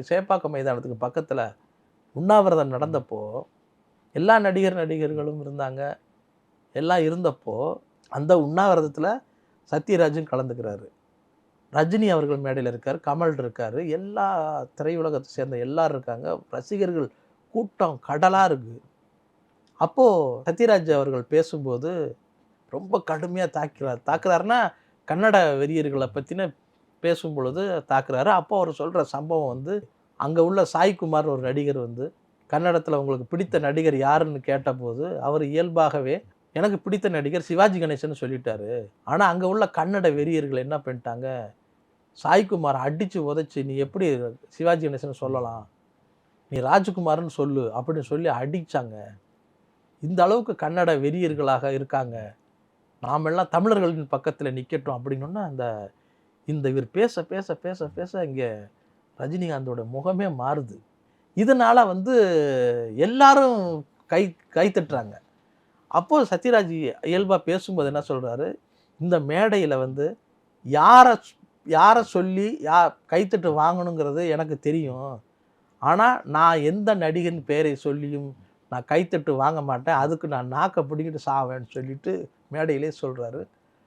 சேப்பாக்கம் மைதானத்துக்கு பக்கத்தில் உண்ணாவிரதம் நடந்தப்போ எல்லா நடிகர்களும் இருந்தாங்க. எல்லாம் இருந்தப்போ அந்த உண்ணாவிரதத்தில் சத்யராஜும் கலந்துக்கிறாரு. ரஜினி அவர்கள் மேடையில் இருக்கார், கமல் இருக்கார், எல்லா திரையுலகத்தை சேர்ந்த எல்லாரும் இருக்காங்க. ரசிகர்கள் கூட்டம் கடலாக இருக்குது. அப்போது சத்யராஜ் அவர்கள் பேசும்போது ரொம்ப கடுமையாக தாக்குறாருன்னா கன்னட வெறியர்களை பற்றின பேசும் பொழுது தாக்குறாரு. அப்போ அவர் சொல்கிற சம்பவம் வந்து, அங்கே உள்ள சாய்குமார் ஒரு நடிகர் வந்து கன்னடத்தில் உங்களுக்கு பிடித்த நடிகர் யாருன்னு கேட்டபோது அவர் இயல்பாகவே எனக்கு பிடித்த நடிகர் சிவாஜி கணேசன் சொல்லிட்டாரு. ஆனால் அங்கே உள்ள கன்னட வெறியர்கள் என்ன பண்ணிட்டாங்க, சாய்குமாரை அடித்து உதைச்சி நீ எப்படி சிவாஜி கணேசன் சொல்லலாம், நீ ராஜ்குமார்னு சொல்லு அப்படின்னு சொல்லி அடித்தாங்க. இந்த அளவுக்கு கன்னட வெறியர்களாக இருக்காங்க, நாமெல்லாம் தமிழர்களின் பக்கத்தில் நிற்கட்டும் அப்படின்னோன்னா இந்த இவர் பேச பேச பேச பேச இங்கே ரஜினிகாந்தோட முகமே மாறுது. இதனால் வந்து எல்லாரும் கை தட்டுறாங்க. அப்போது சத்யராஜ் இயல்பாக பேசும்போது என்ன சொல்கிறாரு, இந்த மேடையில் வந்து யாரை சொல்லி கைத்தட்டு வாங்கணுங்கிறது எனக்கு தெரியும். ஆனால் நான் எந்த நடிகன் பேரை சொல்லியும் நான் கைத்தட்டு வாங்க மாட்டேன், அதுக்கு நான் நாக்கை பிடிக்கிட்டு சாவேன்னு சொல்லிட்டு மேடையிலே சொல்கிறாரு.